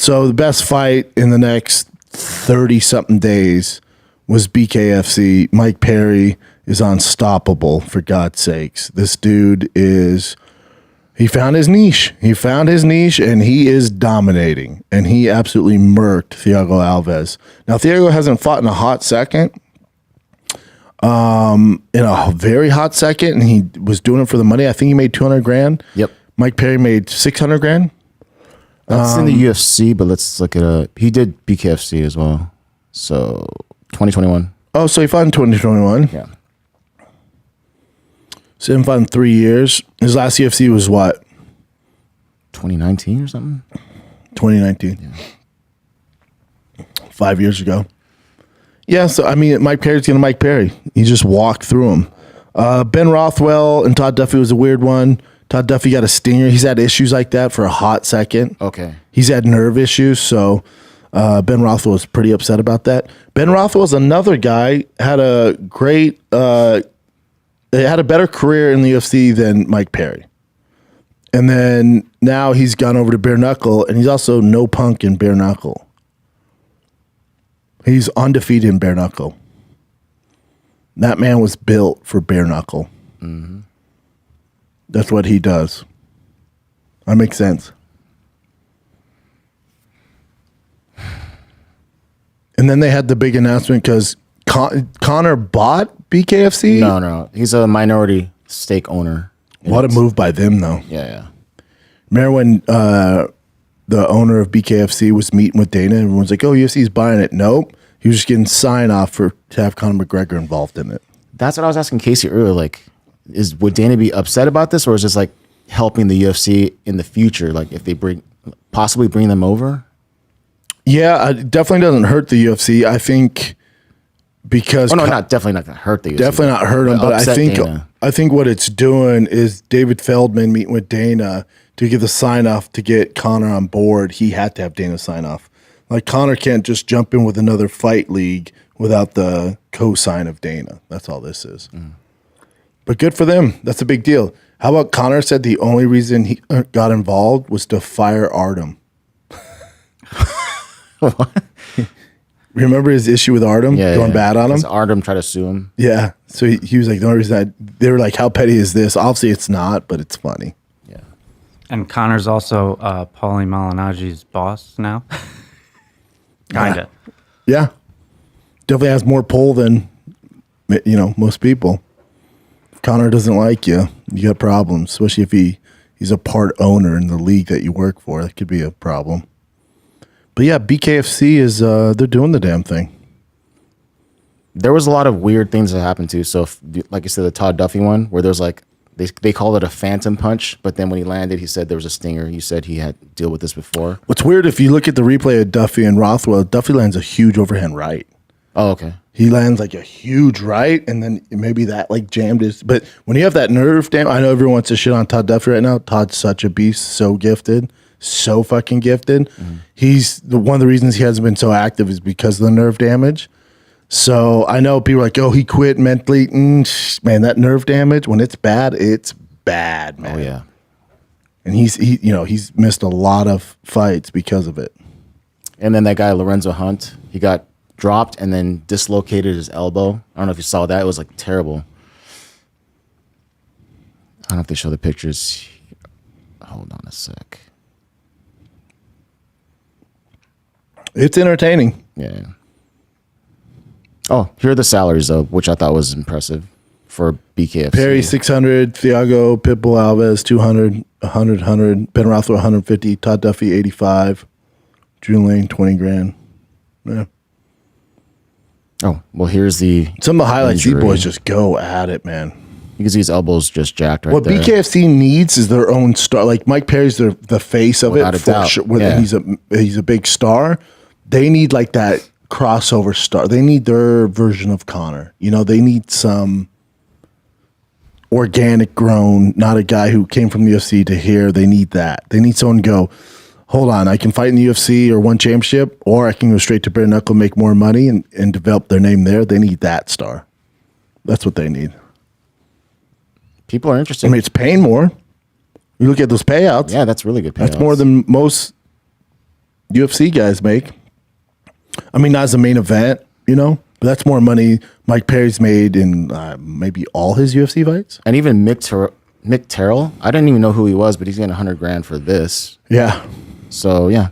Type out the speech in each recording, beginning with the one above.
So the best fight in the next 30-something days was BKFC. Mike Perry is unstoppable, for God's sakes. This dude is... He found his niche. And he is dominating. And he absolutely murked Thiago Alves. Now, Thiago hasn't fought in a hot second. In a very hot second, and he was doing it for the money. I think he made $200,000. Yep. Mike Perry made $600,000. That's in the UFC, but let's look it up. He did BKFC as well. So 2021. Oh, so he fought in 2021. Yeah. So he didn't fight in 3 years. His last UFC was what? 2019 or something? 2019. Yeah. 5 years ago. Yeah, so I mean, Mike Perry's going to Mike Perry. He just walked through him. Ben Rothwell and Todd Duffy was a weird one. Todd Duffy got a stinger. He's had issues like that for a hot second. Okay. He's had nerve issues, so Ben Rothwell was pretty upset about that. Ben Rothwell's another guy, had a great... had a better career in the UFC than Mike Perry. And then now he's gone over to bare knuckle, and he's also no punk in bare knuckle. He's undefeated in bare knuckle. That man was built for bare knuckle. Mm-hmm. That's what he does. That makes sense. And then they had the big announcement because Conor bought BKFC? No. He's a minority stake owner. What a move by them, though. Yeah. Remember when the owner of BKFC was meeting with Dana? Everyone's like, oh, UFC's buying it. Nope. He was just getting sign-off to have Conor McGregor involved in it. That's what I was asking Casey earlier. Like, would Dana be upset about this, or is this like helping the UFC in the future? Like, if they possibly bring them over? Yeah, it definitely doesn't hurt the UFC. I think... Because definitely not going to hurt the UFC. Definitely not hurt him, but I think what it's doing is David Feldman meeting with Dana to get the sign off to get Conor on board. He had to have Dana sign off. Like Conor can't just jump in with another fight league without the co-sign of Dana. That's all this is. But good for them. That's a big deal. How about Conor said the only reason he got involved was to fire Artem. What? Remember his issue with Artem going bad on him? Artem tried to sue him. Yeah. So he was like, the only reason they were like, how petty is this? Obviously, it's not, but it's funny. Yeah. And Connor's also Paulie Malignaggi's boss now. Kinda. Yeah. Definitely has more pull than most people. If Conor doesn't like you, you got problems, especially if he's a part owner in the league that you work for. That could be a problem. But yeah, BKFC is they're doing the damn thing. There was a lot of weird things that happened too. So, like you said, the Todd Duffy one, where there's like they called it a phantom punch, but then when he landed, he said there was a stinger. You said he had to deal with this before. What's weird, if you look at the replay of Duffy and Rothwell, Duffy lands a huge overhand right. Oh, okay. He lands like a huge right, and then maybe that like jammed his. But when you have that nerve, damn, I know everyone wants to shit on Todd Duffy right now. Todd's such a beast, so gifted. So fucking gifted. Mm-hmm. He's one of the reasons he hasn't been so active is because of the nerve damage. So I know people are like, oh, he quit mentally. Man, that nerve damage, when it's bad, man. Oh yeah. And he's missed a lot of fights because of it. And then that guy Lorenzo Hunt, he got dropped and then dislocated his elbow. I don't know if you saw that. It was like terrible. I don't know if they show the pictures. Hold on a sec. It's entertaining. Yeah. Oh, here are the salaries, though, which I thought was impressive for BKFC. Perry, 600. Thiago, Pitbull, Alves, 200. 100. Ben Rothwell, 150. Todd Duffy, 85. Drew Lane, 20 grand. Yeah. Oh, well, here's some of the highlights. injury. These boys just go at it, man. You can see his elbows just jacked right what there. What BKFC needs is their own star. Like Mike Perry's the face of Without it. a doubt. Sure. Yeah. He's a big star. They need like that crossover star. They need their version of Conor. They need some organic grown, not a guy who came from the UFC to here. They need that. They need someone to go, hold on, I can fight in the UFC or one championship, or I can go straight to bare knuckle, make more money, and develop their name there. They need that star. That's what they need. People are interested. I mean, it's paying more. You look at those payouts. Yeah, that's really good payouts. That's more than most UFC guys make. I mean, not as a main event, but that's more money Mike Perry's made in maybe all his UFC fights. And even Mick Terrell, I didn't even know who he was, but he's getting $100,000 for this. Yeah. So yeah.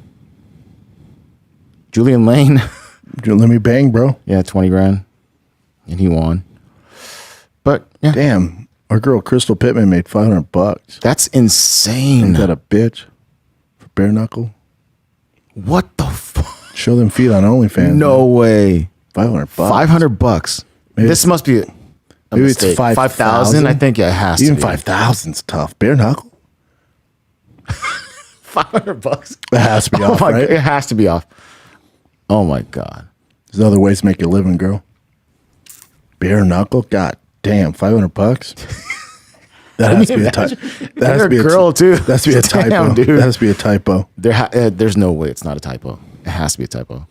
Julian Lane. Let me bang, bro. Yeah, $20,000. And he won. But yeah. Damn. Our girl Crystal Pittman made $500. That's insane. Ain't that a bitch? For bare knuckle? What the fuck? Show them feet on OnlyFans. No way. $500. $500. This must be a maybe mistake. it's 5,000. I think it has Even to be. 5,000's tough. Bare knuckle? $500. It has to be off, God. right? It has to be off. Oh my God. There's other ways to make a living, girl. Bare knuckle? God damn, $500? That has to be a typo. That has to be a girl too. That has to be a typo. Damn, dude. That has to be a typo. There's no way it's not a typo. It has to be a typo.